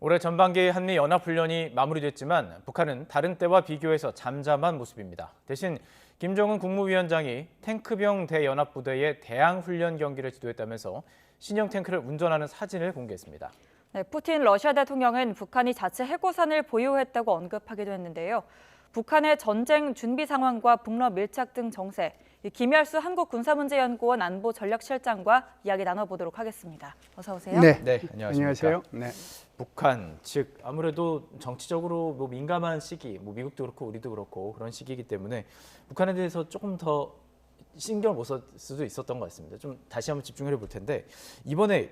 올해 전반기 한미 연합훈련이 마무리됐지만 북한은 다른 때와 비교해서 잠잠한 모습입니다. 대신 김정은 국무위원장이 탱크병 대연합부대의 대항훈련 경기를 지도했다면서 신형 탱크를 운전하는 사진을 공개했습니다. 네, 푸틴 러시아 대통령은 북한이 자체 해고산을 보유했다고 언급하기도 했는데요. 북한의 전쟁 준비 상황과 북러 밀착 등 정세, 김열수 한국군사문제연구원 안보전략실장과 이야기 나눠보도록 하겠습니다. 어서 오세요. 네, 안녕하십니까. 네. 북한, 즉 아무래도 정치적으로 민감한 시기, 미국도 그렇고 우리도 그렇고 그런 시기이기 때문에 북한에 대해서 조금 더 신경을 못 쓸 수도 있었던 것 같습니다. 좀 다시 한번 집중을 해볼 텐데 이번에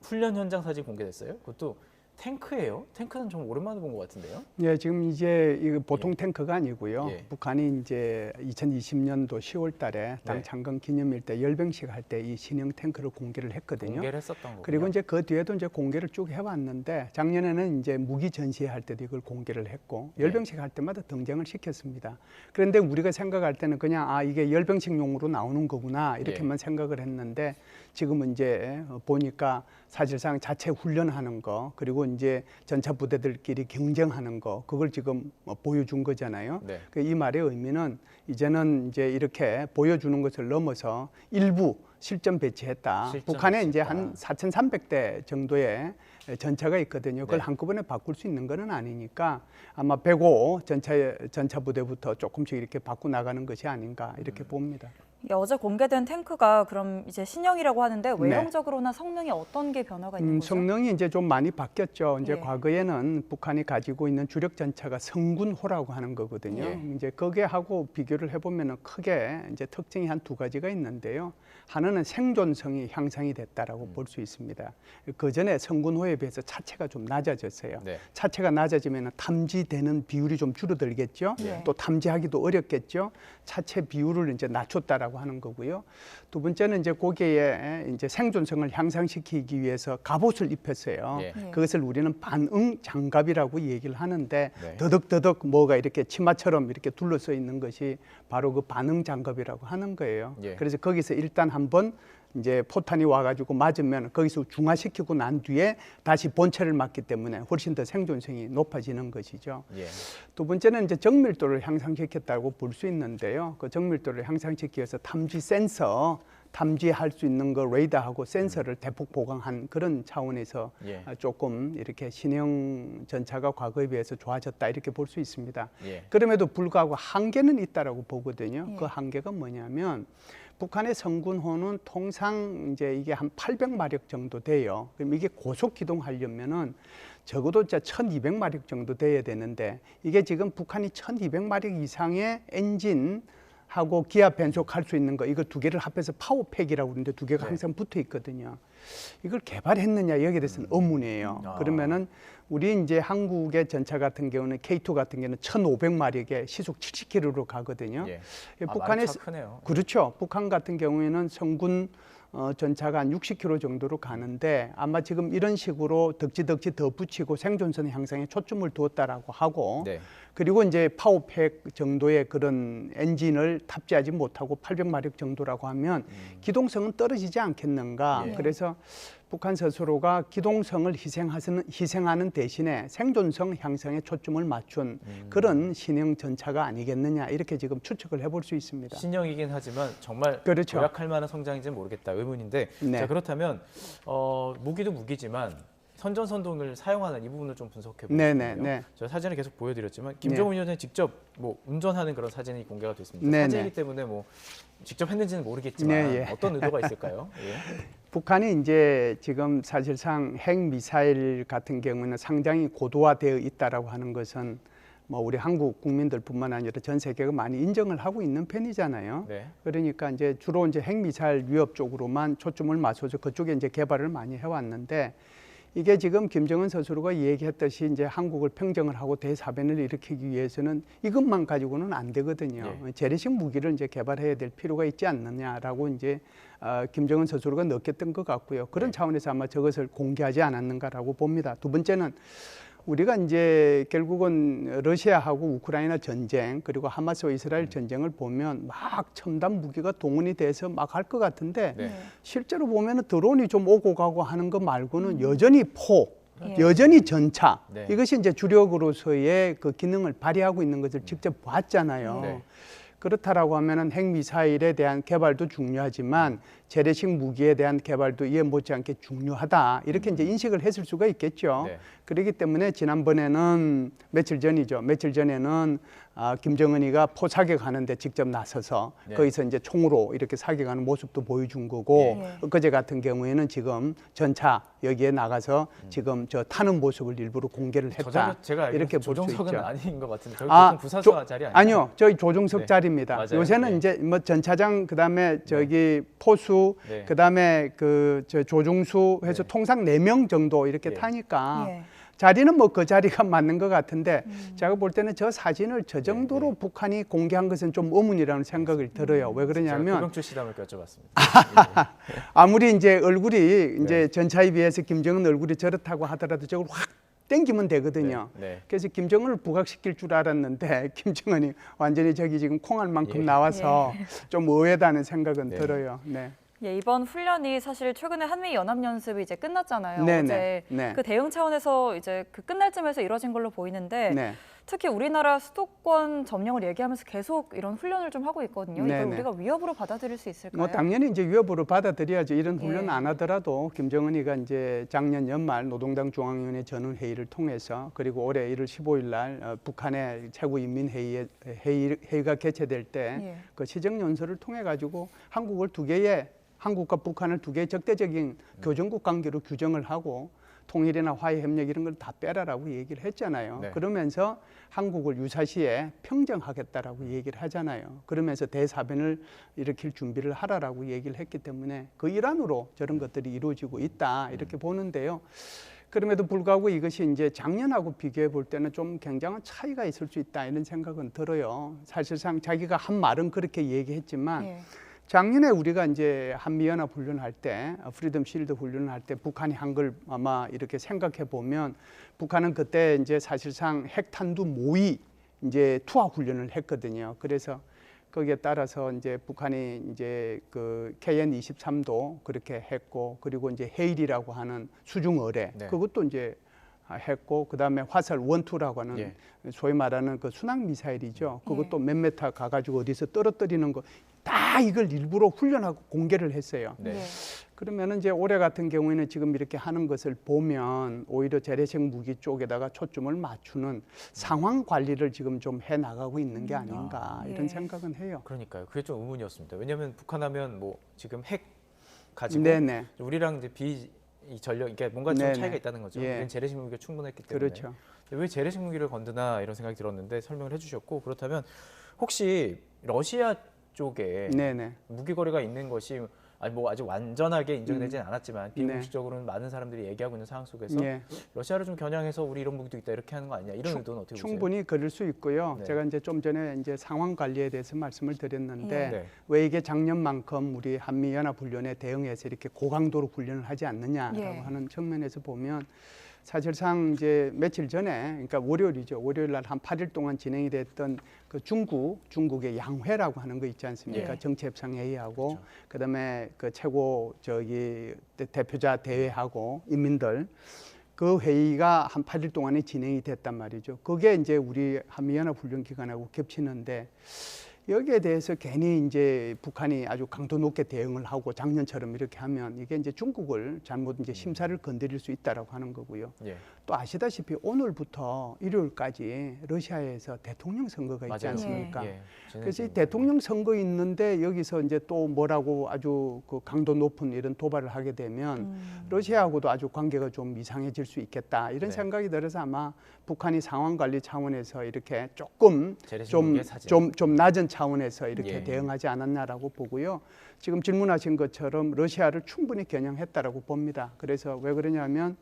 훈련 현장 사진 공개됐어요. 그것도 탱크예요. 탱크는 좀 오랜만에 본 것 같은데요. 예, 지금 이제 이거 보통 탱크가 아니고요. 예. 북한이 이제 2020년도 10월 달에 당 네. 창건 기념일 때 열병식 할 때 이 신형 탱크를 공개를 했거든요. 공개를 했었던 거고요. 그리고 이제 그 뒤에도 이제 공개를 쭉 해왔는데 작년에는 이제 무기 전시할 때도 이걸 공개를 했고 열병식 할 때마다 등장을 시켰습니다. 그런데 우리가 생각할 때는 그냥 이게 열병식용으로 나오는 거구나 이렇게만 생각을 했는데 지금은 이제 보니까 사실상 자체 훈련하는 거 그리고 이제 전차 부대들끼리 경쟁하는 거 그걸 지금 보여준 거잖아요. 네. 이 말의 의미는 이제는 이제 이렇게 보여주는 것을 넘어서 일부 실전 배치했다. 북한에 이제 한 4,300대 정도의 전차가 있거든요. 그걸 한꺼번에 바꿀 수 있는 건 아니니까 아마 105 전차 부대부터 조금씩 이렇게 바꿔 나가는 것이 아닌가 이렇게 봅니다. 어제 공개된 탱크가 그럼 이제 신형이라고 하는데 외형적으로나 성능이 어떤 게 변화가 있는 거죠? 성능이 이제 좀 많이 바뀌었죠. 이제 예. 과거에는 북한이 가지고 있는 주력 전차가 성군호라고 하는 거거든요. 예. 이제 거기하고 비교를 해보면은 크게 이제 특징이 한 두 가지가 있는데요. 하나는 생존성이 향상이 됐다라고 볼 수 있습니다. 그 전에 성군호에 비해서 차체가 좀 낮아졌어요. 네. 차체가 낮아지면 탐지되는 비율이 좀 줄어들겠죠. 예. 또 탐지하기도 어렵겠죠. 차체 비율을 이제 낮췄다라고 하는 거고요. 두 번째는 이제 거기에 이제 생존성을 향상시키기 위해서 갑옷을 입혔어요. 예. 그것을 우리는 반응 장갑이라고 얘기를 하는데 네. 더덕더덕 뭐가 이렇게 치마처럼 이렇게 둘러서 있는 것이 바로 그 반응 장갑이라고 하는 거예요. 예. 그래서 거기서 일단 한번 이제 포탄이 와가지고 맞으면 거기서 중화시키고 난 뒤에 다시 본체를 맞기 때문에 훨씬 더 생존성이 높아지는 것이죠. 예. 두 번째는 이제 정밀도를 향상시켰다고 볼 수 있는데요. 그 정밀도를 향상시키기 위해서 탐지 센서, 탐지할 수 있는 거 레이더하고 센서를 대폭 보강한 그런 차원에서 예. 조금 이렇게 신형 전차가 과거에 비해서 좋아졌다 이렇게 볼 수 있습니다. 예. 그럼에도 불구하고 한계는 있다라고 보거든요. 예. 그 한계가 뭐냐면 북한의 성군호는 통상 이제 이게 한 800마력 정도 돼요. 그럼 이게 고속 기동하려면은 적어도 1200마력 정도 돼야 되는데 이게 지금 북한이 1200마력 이상의 엔진 하고 기압 변속할 수 있는 거 이거 두 개를 합해서 파워팩이라고 그러는데 두 개가 항상 붙어 있거든요. 이걸 개발했느냐 여기에 대해서는 의문이에요. 그러면은 우리 이제 한국의 전차 같은 경우는 K2 같은 경우는 1,500마력에 시속 70km로 가거든요. 예. 북한의 많이 크네요. 그렇죠. 북한 같은 경우에는 성군 전차가 한 60km 정도로 가는데 아마 지금 이런 식으로 덕지덕지 더 붙이고 생존성 향상에 초점을 두었다라고 하고 네. 그리고 이제 파워팩 정도의 그런 엔진을 탑재하지 못하고 800마력 정도라고 하면 기동성은 떨어지지 않겠는가. 예. 그래서 북한 스스로가 기동성을 희생하는 대신에 생존성 향상에 초점을 맞춘 그런 신형 전차가 아니겠느냐 이렇게 지금 추측을 해볼 수 있습니다. 신형이긴 하지만 정말 그렇죠. 도약할 만한 성장인지는 모르겠다 의문인데 네. 자 그렇다면 무기도 무기지만 선전선동을 사용하는 이 부분을 좀 분석해 보겠습니다. 네네. 제가 사진을 계속 보여드렸지만 김정은 위원장이 직접 운전하는 그런 사진이 공개가 됐습니다. 네네. 사진이기 때문에 직접 했는지는 모르겠지만 네, 예. 어떤 의도가 있을까요? 예. 북한이 이제 지금 사실상 핵미사일 같은 경우는 상당히 고도화되어 있다라고 하는 것은 뭐 우리 한국 국민들뿐만 아니라 전 세계가 많이 인정을 하고 있는 편이잖아요. 네. 그러니까 이제 주로 이제 핵미사일 위협 쪽으로만 초점을 맞춰서 그쪽에 이제 개발을 많이 해왔는데 이게 지금 김정은 스스로가 얘기했듯이 이제 한국을 평정을 하고 대사변을 일으키기 위해서는 이것만 가지고는 안 되거든요. 예. 재래식 무기를 이제 개발해야 될 필요가 있지 않느냐라고 이제 김정은 스스로가 느꼈던 것 같고요. 그런 차원에서 아마 저것을 공개하지 않았는가라고 봅니다. 두 번째는 우리가 이제 결국은 러시아하고 우크라이나 전쟁 그리고 하마스와 이스라엘 전쟁을 보면 막 첨단 무기가 동원이 돼서 막 할 것 같은데 네. 실제로 보면은 드론이 좀 오고 가고 하는 거 말고는 여전히 예. 여전히 전차 네. 이것이 이제 주력으로서의 그 기능을 발휘하고 있는 것을 직접 봤잖아요. 네. 그렇다라고 하면은 핵미사일에 대한 개발도 중요하지만 재래식 무기에 대한 개발도 이에 못지않게 중요하다 이렇게 이제 인식을 했을 수가 있겠죠. 네. 그렇기 때문에 지난번에는 며칠 전에는 김정은이가 포사격하는데 직접 나서서 네. 거기서 이제 총으로 이렇게 사격하는 모습도 보여준 거고 예. 엊그제 같은 경우에는 지금 전차 여기에 나가서 지금 저 타는 모습을 일부러 공개를 했다. 저자가 제가 알기로 이렇게 볼 수 조종석은 있죠. 아닌 것 같은데 저기 보통 부사수와 자리 아니에요? 아니요, 저희 조종석 네. 자리입니다. 맞아요. 요새는 네. 이제 뭐 전차장 그다음에 저기 포수 네. 그다음에 저 조종수 해서 네. 통상 4명 정도 이렇게 예. 타니까 예. 자리는 뭐 그 자리가 맞는 것 같은데 제가 볼 때는 저 사진을 저 정도로 북한이 공개한 것은 좀 의문이라는 생각을 들어요. 왜 제가 그러냐면 고병 출시담을 여쭤봤습니다. 아무리 이제 얼굴이 이제 전차에 비해서 김정은 얼굴이 저렇다고 하더라도 저걸 확 땡기면 되거든요. 네. 그래서 김정은을 부각시킬 줄 알았는데 김정은이 완전히 저기 지금 콩알만큼 예. 나와서 좀 의외다는 생각은 네. 들어요. 네. 예, 이번 훈련이 사실 최근에 한미 연합 연습이 이제 끝났잖아요. 네네. 어제 네. 그 대응 차원에서 이제 그 끝날 쯤에서 이뤄진 걸로 보이는데 네. 특히 우리나라 수도권 점령을 얘기하면서 계속 이런 훈련을 좀 하고 있거든요. 이걸 네네. 우리가 위협으로 받아들일 수 있을까요? 뭐 당연히 이제 위협으로 받아들여야죠. 이런 훈련 예. 안 하더라도 김정은이가 이제 작년 연말 노동당 중앙위원회 전원 회의를 통해서 그리고 올해 1월 15일 날 북한의 최고인민회의가 개최될 때 그 시정 연설을 통해 가지고 한국과 북한을 두 개의 적대적인 교전국 관계로 규정을 하고 통일이나 화해 협력 이런 걸 다 빼라라고 얘기를 했잖아요. 네. 그러면서 한국을 유사시에 평정하겠다라고 얘기를 하잖아요. 그러면서 대사변을 일으킬 준비를 하라라고 얘기를 했기 때문에 그 일환으로 저런 것들이 이루어지고 있다 이렇게 보는데요. 그럼에도 불구하고 이것이 이제 작년하고 비교해 볼 때는 좀 굉장한 차이가 있을 수 있다 이런 생각은 들어요. 사실상 자기가 한 말은 그렇게 얘기했지만 예. 작년에 우리가 이제 한미연합 훈련할 때, 프리덤 실드 훈련을 할 때 북한이 한 걸 아마 이렇게 생각해 보면 북한은 그때 이제 사실상 핵탄두 모의 이제 투하 훈련을 했거든요. 그래서 거기에 따라서 이제 북한이 이제 그 KN-23도 그렇게 했고 그리고 이제 헤일이라고 하는 수중 어뢰 네. 그것도 이제 했고 그다음에 화살 1, 2라고 하는 예. 소위 말하는 그 순항 미사일이죠. 그것도 몇 메타 가가지고 어디서 떨어뜨리는 거 다 이걸 일부러 훈련하고 공개를 했어요. 네. 예. 그러면은 이제 올해 같은 경우에는 지금 이렇게 하는 것을 보면 오히려 재래식 무기 쪽에다가 초점을 맞추는 상황 관리를 지금 좀 해 나가고 있는 게 아닌가 이런 예. 생각은 해요. 그러니까요. 그게 좀 의문이었습니다. 왜냐하면 북한하면 뭐 지금 핵 가지고 네네. 우리랑 이제 이 전력, 그러니까 뭔가 좀 네네. 차이가 있다는 거죠. 예. 우리는 재래식 무기가 충분했기 때문에. 그렇죠. 왜 재래식 무기를 건드나 이런 생각이 들었는데 설명을 해주셨고 그렇다면 혹시 러시아 쪽에 네네. 무기 거래가 있는 것이 뭐 아직 완전하게 인정되지는 않았지만 네. 비공식적으로는 많은 사람들이 얘기하고 있는 상황 속에서 예. 러시아를 좀 겨냥해서 우리 이런 무기도 있다 이렇게 하는 거 아니냐 이런 의도는 어떻게 보세요? 충분히 그럴 수 있고요. 네. 제가 이제 좀 전에 이제 상황 관리에 대해서 말씀을 드렸는데 네. 왜 이게 작년만큼 우리 한미 연합 훈련에 대응해서 이렇게 고강도로 훈련을 하지 않느냐라고 예. 하는 측면에서 보면 사실상 이제 며칠 전에 그러니까 월요일이죠. 월요일 날 한 8일 동안 진행이 됐던 그 중국의 양회라고 하는 거 있지 않습니까? 예. 정치협상회의하고 그렇죠. 그다음에 그 최고 대표자 대회하고 인민들 그 회의가 한 8일 동안에 진행이 됐단 말이죠. 그게 이제 우리 한미연합 훈련 기간하고 겹치는데 여기에 대해서 괜히 이제 북한이 아주 강도 높게 대응을 하고 작년처럼 이렇게 하면 이게 이제 중국을 잘못 이제 심사를 건드릴 수 있다라고 하는 거고요. 예. 또 아시다시피 오늘부터 일요일까지 러시아에서 대통령 선거가 있지 맞아요. 않습니까? 예. 그래서 이 대통령 선거 있는데 여기서 이제 또 뭐라고 아주 그 강도 높은 이런 도발을 하게 되면 러시아하고도 아주 관계가 좀 이상해질 수 있겠다 이런 네. 생각이 들어서 아마 북한이 상황 관리 차원에서 이렇게 조금 재래식 무기의 사진. 좀 낮은 차원에서 이렇게 예. 대응하지 않았나라고 보고요. 지금 질문하신 것처럼 러시아를 충분히 겨냥했다라고 봅니다. 그래서 왜 그러냐면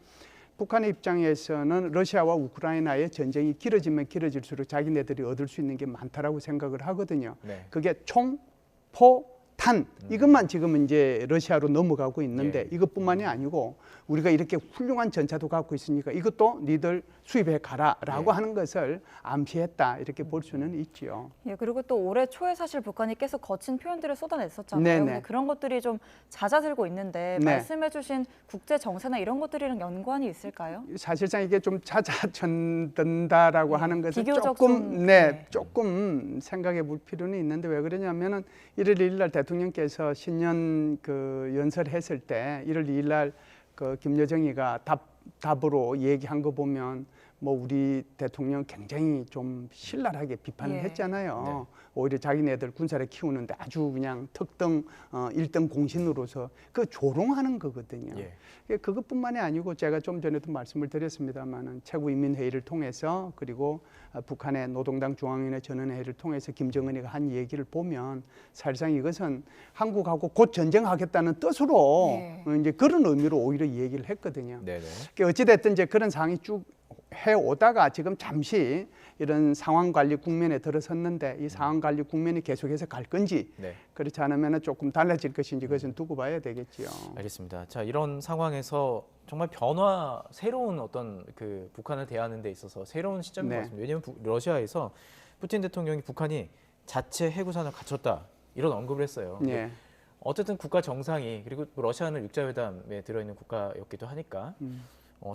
북한의 입장에서는 러시아와 우크라이나의 전쟁이 길어지면 길어질수록 자기네들이 얻을 수 있는 게 많다라고 생각을 하거든요. 네. 그게 총, 포, 탄 이것만 지금 이제 러시아로 넘어가고 있는데 예. 이것뿐만이 아니고 우리가 이렇게 훌륭한 전차도 갖고 있으니까 이것도 니들 수입해 가라라고 예. 하는 것을 암시했다 이렇게 볼 수는 있지요. 예, 그리고 또 올해 초에 사실 북한이 계속 거친 표현들을 쏟아냈었잖아요. 네네. 근데 그런 것들이 좀 잦아들고 있는데 네. 말씀해주신 국제 정세나 이런 것들이랑 연관이 있을까요? 사실상 이게 좀 잦아든다라고 예, 하는 것은 비교적 조금 좀, 네, 네. 조금 생각해 볼 필요는 있는데 왜 그러냐면은 1월 1일 날 대통령께서 신년 그 연설했을 때 1월 2일 날 그 김여정이가 답으로 얘기한 거 보면 뭐 우리 대통령 굉장히 좀 신랄하게 비판을 예. 했잖아요. 오히려 자기네들 군사를 키우는데 아주 그냥 특등 1등 공신으로서 그 조롱하는 거거든요. 예. 그것뿐만이 아니고 제가 좀 전에도 말씀을 드렸습니다만은 최고인민회의를 통해서 그리고 북한의 노동당 중앙위원회 전원회의를 통해서 김정은이가 한 얘기를 보면 사실상 이것은 한국하고 곧 전쟁하겠다는 뜻으로 예. 이제 그런 의미로 오히려 얘기를 했거든요. 네네. 어찌됐든 이제 그런 상황이 쭉 해오다가 지금 잠시 이런 상황 관리 국면에 들어섰는데 이 상황 관리 국면이 계속해서 갈 건지 네. 그렇지 않으면 조금 달라질 것인지 그것은 두고 봐야 되겠지요. 알겠습니다. 자, 이런 상황에서 정말 새로운 어떤 그 북한을 대하는 데 있어서 새로운 시점인 네. 것 같습니다. 왜냐하면 러시아에서 푸틴 대통령이 북한이 자체 해구산을 갖췄다 이런 언급을 했어요. 예. 어쨌든 국가 정상이 그리고 러시아는 육자회담에 들어있는 국가였기도 하니까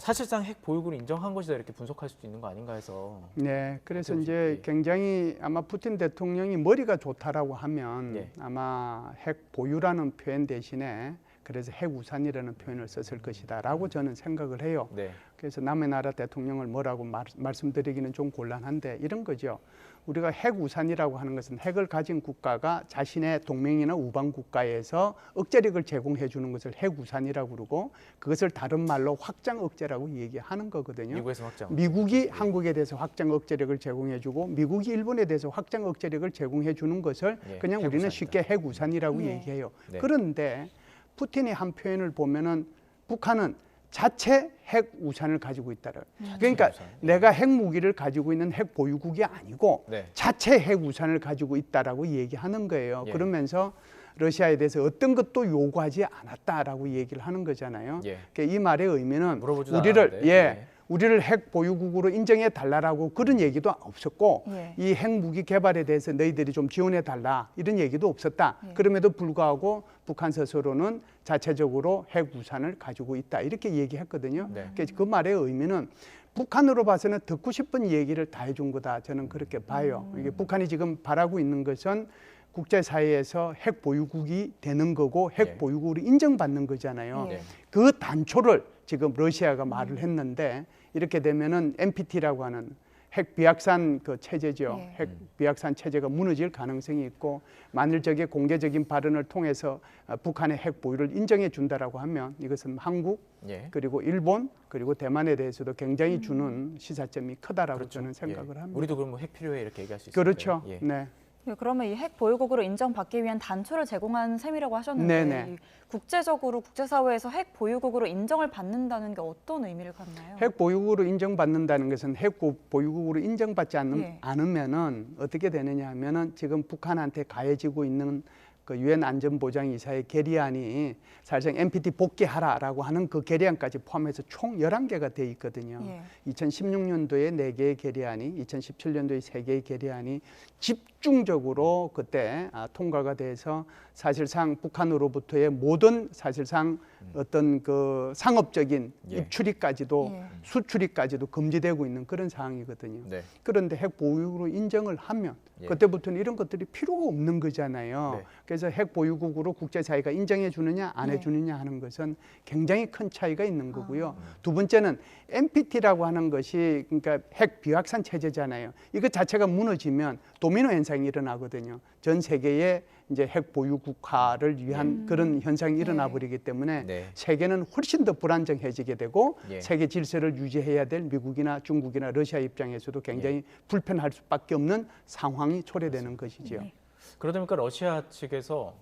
사실상 핵 보유국을 인정한 것이다 이렇게 분석할 수도 있는 거 아닌가 해서 네, 그래서 어떻게 이제 보십니까? 굉장히 아마 푸틴 대통령이 머리가 좋다라고 하면 예. 아마 핵 보유라는 표현 대신에 그래서 핵우산이라는 표현을 썼을 것이다라고 저는 생각을 해요. 네. 그래서 남의 나라 대통령을 뭐라고 말씀드리기는 좀 곤란한데 이런 거죠. 우리가 핵우산이라고 하는 것은 핵을 가진 국가가 자신의 동맹이나 우방 국가에서 억제력을 제공해 주는 것을 핵우산이라고 그러고 그것을 다른 말로 확장 억제라고 얘기하는 거거든요. 미국에서 확장. 미국이 한국에 대해서 확장 억제력을 제공해 주고 미국이 일본에 대해서 확장 억제력을 제공해 주는 것을 예, 그냥 우리는 핵우산이다. 쉽게 핵우산이라고 예. 얘기해요. 네. 그런데 푸틴이 한 표현을 보면은 북한은 자체 핵 우산을 가지고 있다를. 그러니까 우산. 내가 핵 무기를 가지고 있는 핵 보유국이 아니고 네. 자체 핵 우산을 가지고 있다라고 얘기하는 거예요. 예. 그러면서 러시아에 대해서 어떤 것도 요구하지 않았다라고 얘기를 하는 거잖아요. 예. 그러니까 이 말의 의미는 물어보지도 우리를 않았는데. 예. 우리를 핵 보유국으로 인정해 달라라고 그런 얘기도 없었고 예. 이 핵 무기 개발에 대해서 너희들이 좀 지원해 달라 이런 얘기도 없었다. 예. 그럼에도 불구하고 북한 스스로는 자체적으로 핵 우산을 가지고 있다 이렇게 얘기했거든요. 네. 그래서 그 말의 의미는 북한으로 봐서는 듣고 싶은 얘기를 다 해준 거다. 저는 그렇게 봐요. 이게 북한이 지금 바라고 있는 것은 국제사회에서 핵 보유국이 되는 거고 핵 예. 보유국으로 인정받는 거잖아요. 예. 그 단초를 지금 러시아가 말을 했는데 이렇게 되면은 NPT라고 하는 핵 비확산 그 체제죠. 예. 핵 비확산 체제가 무너질 가능성이 있고 만일 저게 공개적인 발언을 통해서 북한의 핵 보유를 인정해 준다라고 하면 이것은 한국 예. 그리고 일본 그리고 대만에 대해서도 굉장히 주는 시사점이 크다라고 그렇죠. 저는 생각을 예. 합니다. 우리도 그럼 핵 필요해 이렇게 얘기할 수 있을까요? 그렇죠. 예. 네. 예, 그러면 이 핵 보유국으로 인정받기 위한 단초를 제공한 셈이라고 하셨는데 네네. 이 국제적으로 국제사회에서 핵 보유국으로 인정을 받는다는 게 어떤 의미를 갖나요? 핵 보유국으로 인정받는다는 것은 핵 보유국으로 인정받지 예. 않으면은 어떻게 되느냐 하면은 지금 북한한테 가해지고 있는 그 유엔 안전보장이사의 결의안이 사실상 NPT 복귀하라라고 하는 그 결의안까지 포함해서 총 11개가 돼 있거든요. 예. 2016년도에 4개의 결의안이 2017년도에 3개의 결의안이 집중적으로 그때 통과가 돼서 사실상 북한으로부터의 모든 사실상 어떤 그 상업적인 예. 입출입까지도 예. 수출입까지도 금지되고 있는 그런 상황이거든요. 네. 그런데 핵 보유국으로 인정을 하면 예. 그때부터는 이런 것들이 필요가 없는 거잖아요. 네. 그래서 핵 보유국으로 국제사회가 인정해 주느냐 안 네. 해주느냐 하는 것은 굉장히 큰 차이가 있는 거고요. 두 번째는 NPT라고 하는 것이 그러니까 핵 비확산 체제잖아요. 이것 자체가 무너지면 도미노 현상이 일어나거든요. 전 세계의 이제 핵 보유국화를 위한 그런 현상이 일어나 버리기 때문에 네. 세계는 훨씬 더 불안정해지게 되고 예. 세계 질서를 유지해야 될 미국이나 중국이나 러시아 입장에서도 굉장히 불편할 수밖에 없는 상황이 초래되는 것이죠. 네. 그러다 보니까 러시아 측에서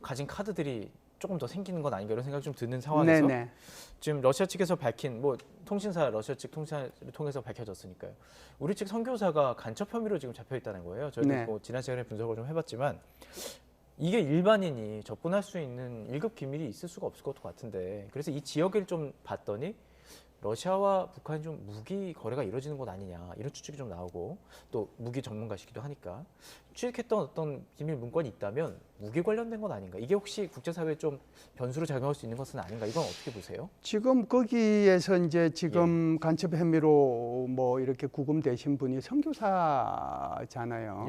가진 카드들이 조금 더 생기는 건 아닌가 이런 생각이 좀 드는 상황에서 네네. 지금 러시아 측에서 밝힌 뭐 통신사 러시아 측 통신사를 통해서 밝혀졌으니까요. 우리 측 선교사가 간첩 혐의로 지금 잡혀 있다는 거예요. 저희도 네. 뭐 지난 시간에 분석을 좀 해봤지만 이게 일반인이 접근할 수 있는 1급 기밀이 있을 수가 없을 것 같은데 그래서 이 지역을 좀 봤더니 러시아와 북한이 좀 무기 거래가 이루어지는 것 아니냐 이런 추측이 좀 나오고 또 무기 전문가시기도 하니까 취득했던 어떤 비밀 문건이 있다면 무기 관련된 건 아닌가 이게 혹시 국제사회에 좀 변수로 작용할 수 있는 것은 아닌가 이건 어떻게 보세요? 지금 거기에서 이제 지금 간첩 혐의로 뭐 이렇게 구금되신 분이 선교사잖아요.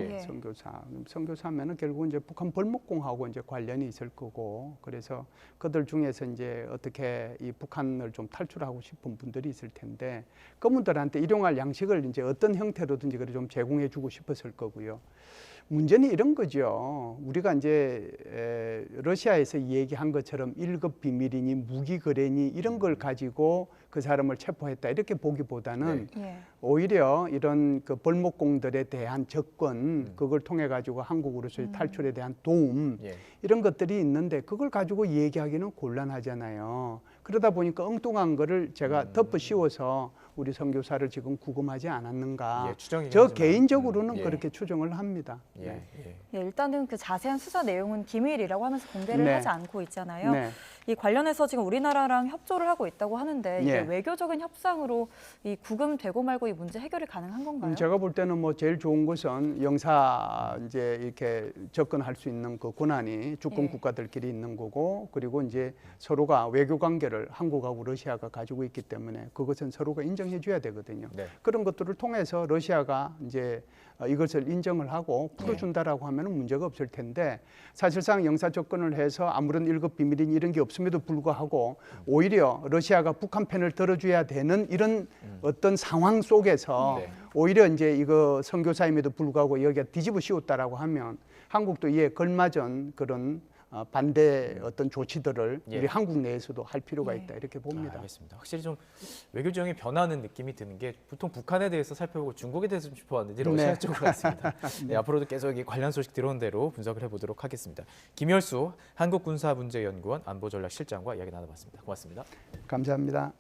예. 선교사. 선교사면은 결국 이제 북한 벌목공하고 이제 관련이 있을 거고 그래서 그들 중에서 이제 어떻게 이 북한을 좀 탈출하고 싶은 분들이 있을 텐데 그분들한테 일용할 양식을 이제 어떤 형태로든지 그래 좀 제공해 주고 싶었을 거고요. 문제는 이런 거죠. 우리가 이제 러시아에서 얘기한 것처럼 1급 비밀이니 무기 거래니 이런 걸 가지고 그 사람을 체포했다 이렇게 보기보다는 예. 오히려 이런 그 벌목공들에 대한 접근 그걸 통해 가지고 한국으로서의 탈출에 대한 도움 예. 이런 것들이 있는데 그걸 가지고 얘기하기는 곤란하잖아요. 그러다 보니까 엉뚱한 거를 제가 덮어 씌워서 우리 선교사를 지금 구금하지 않았는가. 예, 추정이긴 저 하지만. 개인적으로는 예. 그렇게 추정을 합니다. 예. 네. 예. 예, 일단은 그 자세한 수사 내용은 기밀이라고 하면서 공개를 네. 하지 않고 있잖아요. 네. 이 관련해서 지금 우리나라랑 협조를 하고 있다고 하는데 이게 예. 외교적인 협상으로 이 구금되고 말고 이 문제 해결이 가능한 건가요? 제가 볼 때는 뭐 제일 좋은 것은 영사 이제 이렇게 접근할 수 있는 그 권한이 주권 예. 국가들끼리 있는 거고 그리고 이제 서로가 외교 관계를 한국하고 러시아가 가지고 있기 때문에 그것은 서로가 인정해 줘야 되거든요. 네. 그런 것들을 통해서 러시아가 이제 이것을 인정을 하고 풀어준다라고 하면 문제가 없을 텐데 사실상 영사 접근을 해서 아무런 1급 비밀인 이런 게 없음에도 불구하고 오히려 러시아가 북한 편을 들어줘야 되는 이런 어떤 상황 속에서 네. 오히려 이제 이거 선교사임에도 불구하고 여기가 뒤집어 씌웠다라고 하면 한국도 이에 걸맞은 그런 반대 어떤 조치들을 예. 우리 한국 내에서도 할 필요가 예. 있다 이렇게 봅니다. 알겠습니다. 확실히 좀 외교 지형이 변하는 느낌이 드는 게 보통 북한에 대해서 살펴보고 중국에 대해서 좀 짚어봤는데 러시아 네. 쪽으로 갔습니다. 네, 앞으로도 계속 이 관련 소식 들어온 대로 분석을 해보도록 하겠습니다. 김열수 한국군사문제연구원 안보전략실장과 이야기 나눠봤습니다. 고맙습니다. 감사합니다.